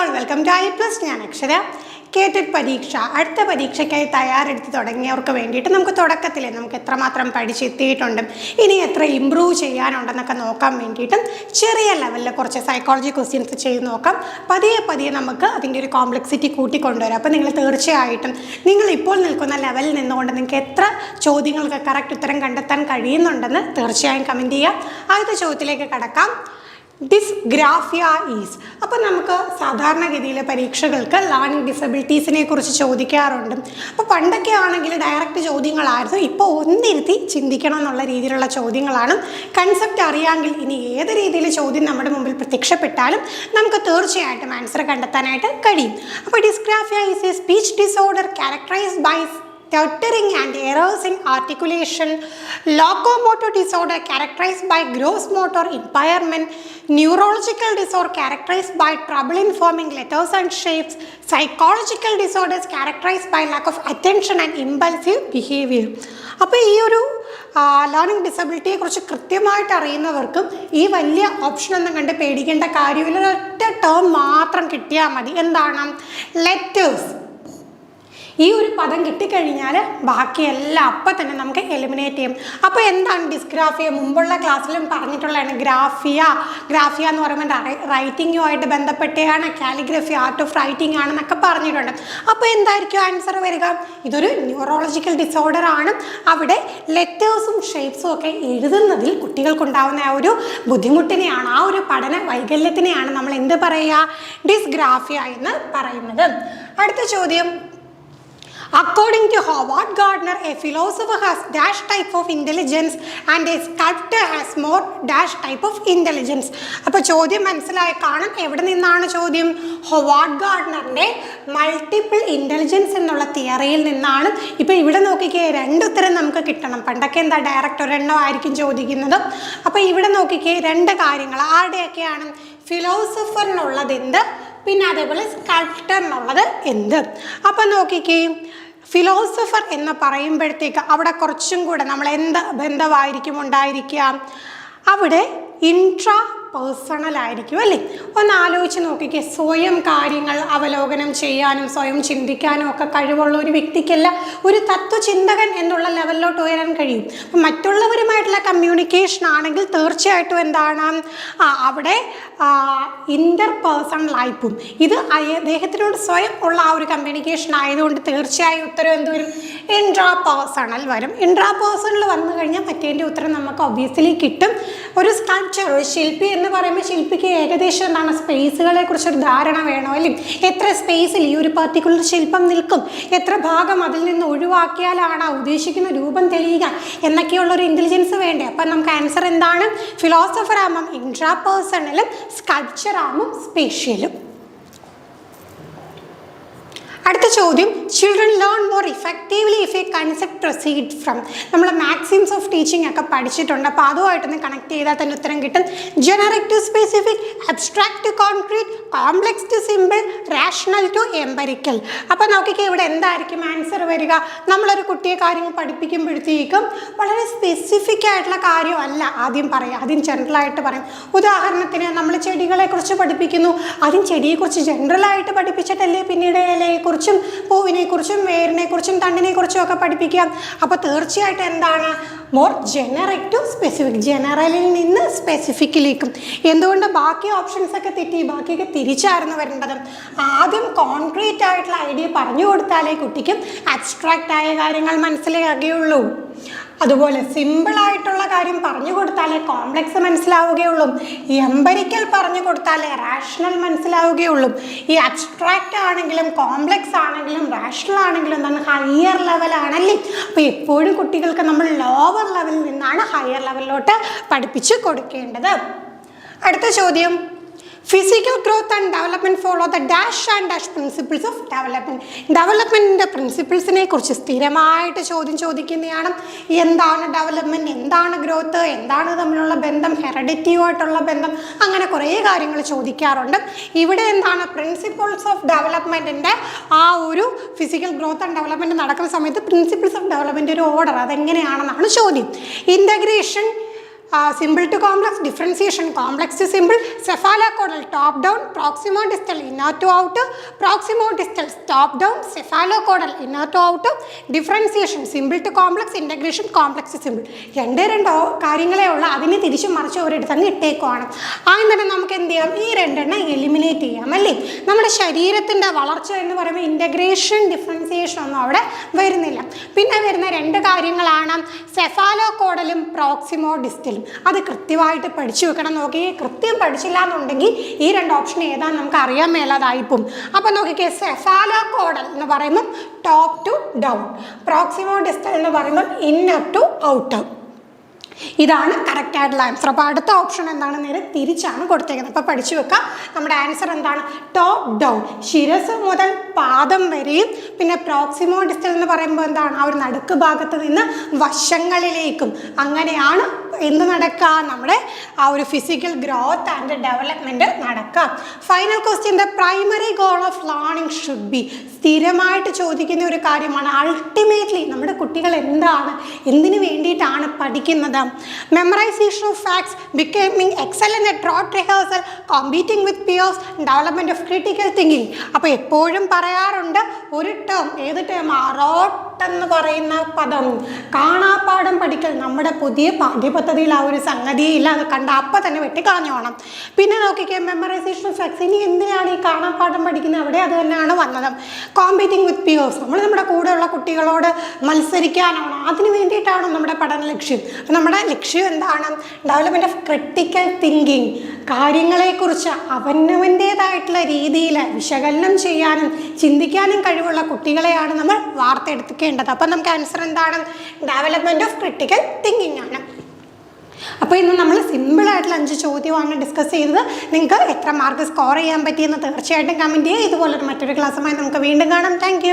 All welcome to I plus. ഞാൻ അക്ഷര. കേറ്റഡ് പരീക്ഷ, അടുത്ത പരീക്ഷയ്ക്കായി തയ്യാറെടുത്ത് തുടങ്ങിയവർക്ക് വേണ്ടിയിട്ട് നമുക്ക് തുടക്കത്തിൽ നമുക്ക് എത്രമാത്രം പഠിച്ചെത്തിയിട്ടുണ്ട്, ഇനി എത്ര ഇമ്പ്രൂവ് ചെയ്യാനുണ്ടെന്നൊക്കെ നോക്കാൻ വേണ്ടിയിട്ടും ചെറിയ ലെവലിൽ കുറച്ച് സൈക്കോളജി ക്വസ്റ്റ്യൻസ് ചെയ്ത് നോക്കാം. പതിയെ നമുക്ക് അതിൻ്റെ ഒരു കോംപ്ലക്സിറ്റി കൂട്ടിക്കൊണ്ടുവരാം. അപ്പോൾ നിങ്ങൾ തീർച്ചയായിട്ടും നിങ്ങൾ ഇപ്പോൾ നിൽക്കുന്ന ലെവലിൽ നിന്നുകൊണ്ട് നിങ്ങൾക്ക് എത്ര ചോദ്യങ്ങൾക്ക് കറക്റ്റ് ഉത്തരം കണ്ടെത്താൻ കഴിയുന്നുണ്ടെന്ന് തീർച്ചയായും കമൻറ്റ് ചെയ്യാം. ആദ്യത്തെ ചോദ്യത്തിലേക്ക് കടക്കാം. Dysgraphia is. അപ്പോൾ നമുക്ക് സാധാരണഗതിയിൽ പരീക്ഷകൾക്ക് ലേണിംഗ് ഡിസബിലിറ്റീസിനെ കുറിച്ച് ചോദിക്കാറുണ്ട്. അപ്പോൾ പണ്ടൊക്കെ ആണെങ്കിൽ ഡയറക്റ്റ് ചോദ്യങ്ങളായിരുന്നു, ഇപ്പോൾ ഒന്നിരുത്തി ചിന്തിക്കണം എന്നുള്ള രീതിയിലുള്ള ചോദ്യങ്ങളാണ്. കൺസെപ്റ്റ് അറിയാമെങ്കിൽ ഇനി ഏത് രീതിയിൽ ചോദ്യം നമ്മുടെ മുമ്പിൽ പ്രത്യക്ഷപ്പെട്ടാലും നമുക്ക് തീർച്ചയായിട്ടും ആൻസർ കണ്ടെത്താനായിട്ട് കഴിയും. അപ്പോൾ dysgraphia is a speech disorder characterized by stuttering and errors in articulation, locomotor disorder characterized by gross motor impairment, neurological disorder characterized by trouble in forming letters and shapes, psychological disorders characterized by lack of attention and impulsive behavior. അപ്പോൾ ഈ ഒരു learning ഡിസബിലിറ്റിയെ കുറിച്ച് കൃത്യമായിട്ട് അറിയുന്നവർക്കും ഈ വലിയ ഓപ്ഷനൊന്നും കണ്ട് പേടിക്കേണ്ട കാര്യമില്ല. ഒറ്റ ടേം മാത്രം കിട്ടിയാൽ മതി. എന്താണ്? ലെറ്റേഴ്സ്. ഈ ഒരു പദം കിട്ടിക്കഴിഞ്ഞാൽ ബാക്കിയെല്ലാം അപ്പം തന്നെ നമുക്ക് എലിമിനേറ്റ് ചെയ്യും. അപ്പോൾ എന്താണ് ഡിസ്ഗ്രാഫിയ? മുമ്പുള്ള ക്ലാസ്സിലും പറഞ്ഞിട്ടുള്ളതാണ്. ഗ്രാഫിയ എന്ന് പറയുമ്പോൾ റൈറ്റിങ്ങുമായിട്ട് ബന്ധപ്പെട്ടാണ്. കാലിഗ്രഫി ആർട്ട് ഓഫ് റൈറ്റിംഗ് ആണെന്നൊക്കെ പറഞ്ഞിട്ടുണ്ട്. അപ്പോൾ എന്തായിരിക്കും ആൻസർ വരിക? ഇതൊരു ന്യൂറോളജിക്കൽ ഡിസോർഡർ ആണ്. അവിടെ ലെറ്റേഴ്സും ഷേപ്സും ഒക്കെ എഴുതുന്നതിൽ കുട്ടികൾക്കുണ്ടാവുന്ന ആ ഒരു ബുദ്ധിമുട്ടിനെയാണ്, ആ ഒരു പഠന വൈകല്യത്തിനെയാണ് നമ്മൾ എന്ത് പറയുക? ഡിസ്ഗ്രാഫിയ എന്ന് പറയുന്നത്. അടുത്ത ചോദ്യം. According to Howard Gardner, a philosopher has dash type of intelligence and a sculptor has more dash type of intelligence. അപ്പോൾ ചോദ്യം മനസ്സിലായി കാണാം. എവിടെ നിന്നാണ് ചോദ്യം? ഹൊവാർഡ് ഗാർഡനറിൻ്റെ മൾട്ടിപ്പിൾ ഇൻ്റലിജൻസ് എന്നുള്ള തിയറിയിൽ നിന്നാണ്. ഇപ്പോൾ ഇവിടെ നോക്കിക്കേ, രണ്ടുത്തരം നമുക്ക് കിട്ടണം. പണ്ടൊക്കെ എന്താ ഡയറക്റ്റ് ഒരെണ്ണം ആയിരിക്കും ചോദിക്കുന്നത്. അപ്പോൾ ഇവിടെ നോക്കിക്കേ, രണ്ട് കാര്യങ്ങൾ. ആരുടെയൊക്കെയാണ്? ഫിലോസഫറിനുള്ളത് എന്ത്, പിന്നെ അതേപോലെ സ്കൾപ്റ്ററിനുള്ളത് എന്ത്. അപ്പം നോക്കിക്കേ, ഫിലോസഫർ എന്ന് പറയുമ്പോഴത്തേക്ക് അവിടെ കുറച്ചും കൂടെ നമ്മൾ എന്ത് ബന്ധമായിരിക്കും ഉണ്ടായിരിക്കുക? അവിടെ ഇൻട്രാ പേഴ്സണൽ ആയിരിക്കും അല്ലേ? ഒന്ന് ആലോചിച്ച് നോക്കിക്കേ. സ്വയം കാര്യങ്ങൾ അവലോകനം ചെയ്യാനും സ്വയം ചിന്തിക്കാനും ഒക്കെ കഴിവുള്ള ഒരു വ്യക്തിക്കല്ല ഒരു തത്വചിന്തകൻ എന്നുള്ള ലെവലിലോട്ട് ഉയരാൻ കഴിയും. അപ്പം മറ്റുള്ളവരുമായിട്ടുള്ള കമ്മ്യൂണിക്കേഷൻ ആണെങ്കിൽ തീർച്ചയായിട്ടും എന്താണ് അവിടെ ഇൻ്റർ പേഴ്സണലായിപ്പും. ഇത് അദ്ദേഹത്തിനോട് സ്വയം ഉള്ള ആ ഒരു കമ്മ്യൂണിക്കേഷൻ ആയതുകൊണ്ട് തീർച്ചയായും ഉത്തരം എന്ത് വരും? ഇൻട്രാ പേഴ്സണൽ വരും. ഇൻട്രാ പേഴ്സണൽ വന്നു കഴിഞ്ഞാൽ മറ്റേൻ്റെ ഉത്തരം നമുക്ക് ഒബ്വിയസ്ലി കിട്ടും. ഒരു സ്കൾപ്ചർ, ഒരു ശില്പി എന്ന് പറയുമ്പോൾ ശില്പിക്ക് ഏകദേശം എന്താണ് സ്പേസുകളെ കുറിച്ചൊരു ധാരണ വേണോ അല്ലേ? എത്ര സ്പേസിൽ ഈ ഒരു പർട്ടിക്കുലർ ശില്പം നിൽക്കും, എത്ര ഭാഗം അതിൽ നിന്ന് ഒഴിവാക്കിയാലാണ് ഉദ്ദേശിക്കുന്ന രൂപം തെളിയുക എന്നൊക്കെയുള്ളൊരു ഇൻ്റലിജൻസ് വേണ്ടേ? അപ്പം നമുക്ക് ആൻസർ എന്താണ്? ഫിലോസഫർ ആകുമ്പം ഇൻട്രാ പേഴ്സണലും സ്കൾപ്ചർ ആകുമ്പം സ്പേഷ്യലും. അടുത്ത ചോദ്യം. Children learn more effectively if a concept proceed from. നമ്മൾ മാക്സിംസ് ഓഫ് ടീച്ചിങ് ഒക്കെ പഠിച്ചിട്ടുണ്ട്. അപ്പോൾ അതുമായിട്ടൊന്ന് കണക്ട് ചെയ്താൽ തന്നെ ഉത്തരം കിട്ടും. Generic to specific, abstract to concrete, complex to simple, rational to empirical. അപ്പോൾ നോക്കിക്കേ, ഇവിടെ എന്തായിരിക്കും ആൻസർ വരിക? നമ്മളൊരു കുട്ടിയെ കാര്യങ്ങൾ പഠിപ്പിക്കുമ്പോഴത്തേക്കും വളരെ സ്പെസിഫിക് ആയിട്ടുള്ള കാര്യമല്ല ആദ്യം പറയാം, ആദ്യം ജനറലായിട്ട് പറയും. ഉദാഹരണത്തിന് നമ്മൾ ചെടികളെക്കുറിച്ച് പഠിപ്പിക്കുന്നു, ആദ്യം ചെടിയെക്കുറിച്ച് ജനറലായിട്ട് പഠിപ്പിച്ചിട്ടല്ലേ പിന്നീട് ഇലയെക്കുറിച്ചും പൂവിനെക്കുറിച്ചും വേരിനെക്കുറിച്ചും തണ്ടിനെക്കുറിച്ചും ഒക്കെ പഠിപ്പിക്കാം. അപ്പോൾ തീർച്ചയായിട്ടും എന്താണ്? മോർ ജനറിക് ടു സ്പെസിഫിക്, ജനറലിൽ നിന്ന് സ്പെസിഫിക്കിലേക്കും. എന്തുകൊണ്ട് ബാക്കി ഓപ്ഷൻസ് ഒക്കെ തെറ്റി? ബാക്കിയൊക്കെ തിരിച്ചായിരുന്നു വരേണ്ടത്. ആദ്യം കോൺക്രീറ്റ് ആയിട്ടുള്ള ഐഡിയ പറഞ്ഞു കൊടുത്താലേ കുട്ടിക്കും അബ്സ്ട്രാക്റ്റ് ആയ കാര്യങ്ങൾ മനസ്സിലാകുകയുള്ളൂ. അതുപോലെ സിമ്പിളായിട്ടുള്ള കാര്യം പറഞ്ഞു കൊടുത്താലേ കോംപ്ലക്സ് മനസ്സിലാവുകയുള്ളൂ. എംപരിക്കൽ പറഞ്ഞു കൊടുത്താലേ റാഷണൽ മനസ്സിലാവുകയുള്ളൂ. ഈ അബ്സ്ട്രാക്റ്റ് ആണെങ്കിലും കോംപ്ലക്സ് ആണെങ്കിലും റാഷണൽ ആണെങ്കിലും എന്താണ്? ഹയർ ലെവലാണല്ലേ? അപ്പോൾ എപ്പോഴും കുട്ടികൾക്ക് നമ്മൾ ലോവർ ലെവലിൽ നിന്നാണ് ഹയർ ലെവലിലോട്ട് പഠിപ്പിച്ച് കൊടുക്കേണ്ടത്. അടുത്ത ചോദ്യം. Physical growth and development follow the dash and dash principles of development. ഡെവലപ്മെൻറ്റിൻ്റെ പ്രിൻസിപ്പിൾസിനെ കുറിച്ച് സ്ഥിരമായിട്ട് ചോദ്യം ചോദിക്കുന്നതാണ്. എന്താണ് ഡെവലപ്മെൻറ്റ്, എന്താണ് ഗ്രോത്ത്, എന്താണ് തമ്മിലുള്ള ബന്ധം, ഹെറിഡിറ്റിയുമായിട്ടുള്ള ബന്ധം, അങ്ങനെ കുറേ കാര്യങ്ങൾ ചോദിക്കാറുണ്ട്. ഇവിടെ എന്താണ്? പ്രിൻസിപ്പിൾസ് ഓഫ് ഡെവലപ്മെൻറ്റിൻ്റെ ആ ഒരു ഫിസിക്കൽ ഗ്രോത്ത് ആൻഡ് ഡെവലപ്മെൻറ്റ് നടക്കുന്ന സമയത്ത് പ്രിൻസിപ്പിൾസ് ഓഫ് ഡെവലപ്മെൻറ്റ് ഒരു ഓർഡർ അതെങ്ങനെയാണെന്നാണ് ചോദ്യം. Integration simple to complex, differentiation complex to simple, cephalocaudal top down, പ്രോക്സിമോ distal inner to outer, proximodistal top down, cephalocaudal inner to outer, differentiation simple to complex, integration complex to simple. രണ്ടോ കാര്യങ്ങളേ ഉള്ളൂ, അതിനെ തിരിച്ചും മറിച്ച് ഒരിടത്ത് അങ്ങ് ഇട്ടേക്കുവാണ്. ആദ്യം തന്നെ നമുക്ക് എന്ത് ചെയ്യാം, ഈ രണ്ടെണ്ണം എലിമിനേറ്റ് ചെയ്യാം അല്ലേ. നമ്മുടെ ശരീരത്തിൻ്റെ വളർച്ച എന്ന് പറയുമ്പോൾ ഇൻ്റഗ്രേഷൻ ഡിഫറൻസിയേഷൻ ഒന്നും അവിടെ വരുന്നില്ല. പിന്നെ വരുന്ന രണ്ട് കാര്യങ്ങളാണ് സെഫാലോകോഡലും പ്രോക്സിമോ ഡിസ്റ്റലും. അത് കൃത്യമായിട്ട് പഠിച്ചു വെക്കണം. നോക്കി, കൃത്യം പഠിച്ചില്ല എന്നുണ്ടെങ്കിൽ ഈ രണ്ട് ഓപ്ഷൻ ഏതാണെന്ന് നമുക്ക് അറിയാൻ മേലാതായിപ്പോവും. അപ്പം നോക്കിക്കേ, സെഫാലോകോഡൽ എന്ന് പറയുമ്പം ടോപ്പ് ടു ഡൗൺ, പ്രോക്സിമോ ഡിസ്റ്റൽ എന്ന് പറയുമ്പം ഇന്നർ ടു ഔട്ടർ. ഇതാണ് കറക്റ്റ് ആയിട്ടുള്ള ആൻസർ. അപ്പോൾ അടുത്ത ഓപ്ഷൻ എന്താണ്, നേരെ തിരിച്ചാണ് കൊടുത്തേക്കുന്നത്. അപ്പോൾ പഠിച്ചു വെക്കാം. നമ്മുടെ ആൻസർ എന്താണ്, ടോപ്പ് ഡൗൺ, ശിരസ് മുതൽ പാദം വരെയും. പിന്നെ പ്രോക്സിമോ ഡിസ്റ്റൽ എന്ന് പറയുമ്പോൾ എന്താണ്, ആ ഒരു നടുക്ക് ഭാഗത്ത് നിന്ന് വശങ്ങളിലേക്കും. അങ്ങനെയാണ് എന്ത് നടക്കുക, നമ്മുടെ ആ ഒരു ഫിസിക്കൽ ഗ്രോത്ത് ആൻഡ് ഡെവലപ്മെൻറ്റ് നടക്കുക. Final question, the primary goal of learning should be. സ്ഥിരമായിട്ട് ചോദിക്കുന്ന ഒരു കാര്യമാണ്. അൾട്ടിമേറ്റ്ലി നമ്മുടെ കുട്ടികൾ എന്തിനു വേണ്ടിയിട്ടാണ് പഠിക്കുന്നത്? Memorisation of facts, becoming excellent at rote rehearsal, competing with peers, development of critical thinking. അപ്പോൾ എപ്പോഴും പറയാറുണ്ട് ഒരു ടേം, ഏത് ടേം, റോട്ട് എന്ന് പറയുന്ന പദം, കാണാപ്പാഠം പഠിക്കൽ. നമ്മുടെ പുതിയ പാഠ്യപദ്ധതിയിൽ ആ ഒരു സംഗതിയെ ഇല്ല, അത് കണ്ട അപ്പം തന്നെ വെട്ടിക്കളഞ്ഞു വേണം. പിന്നെ നോക്കിക്കേ, മെമ്മറൈസേഷൻ ഓഫ് ഫാക്ട്സ്, ഇനി എന്തിനാണ് ഈ കാണാപ്പാഠം പഠിക്കുന്നത്? അവിടെ അത് തന്നെയാണ് വന്നത്. കോമ്പീറ്റിംഗ് വിത്ത് പിയേഴ്സ്, നമ്മൾ നമ്മുടെ കൂടെയുള്ള കുട്ടികളോട് മത്സരിക്കാനാണ്, അതിന് വേണ്ടിയിട്ടാണ് നമ്മുടെ പഠന ലക്ഷ്യം. അപ്പം നമ്മുടെ ലക്ഷ്യം എന്താണ്, ഡെവലപ്മെൻറ്റ് ഓഫ് ക്രിട്ടിക്കൽ തിങ്കിങ്. കാര്യങ്ങളെക്കുറിച്ച് അവനവൻ്റേതായിട്ടുള്ള രീതിയിൽ വിശകലനം ചെയ്യാനും ചിന്തിക്കാനും കഴിവുള്ള കുട്ടികളെയാണ് നമ്മൾ വാർത്തെടുക്കേണ്ടത്. അപ്പം നമുക്ക് ആൻസർ എന്താണ്, ഡെവലപ്മെൻറ്റ് ഓഫ് ക്രിട്ടിക്കൽ തിങ്കിങ് ആണ്. അപ്പോൾ ഇന്ന് നമ്മൾ സിമ്പിളായിട്ടുള്ള 5 ചോദ്യമാണ് ഡിസ്കസ് ചെയ്തത്. നിങ്ങൾക്ക് എത്ര മാർക്ക് സ്കോർ ചെയ്യാൻ പറ്റിയെന്ന് തീർച്ചയായിട്ടും കമൻറ്റ് ചെയ്യുക. ഇതുപോലൊരു മറ്റൊരു ക്ലാസ്സുമായി നമുക്ക് വീണ്ടും കാണാം. താങ്ക്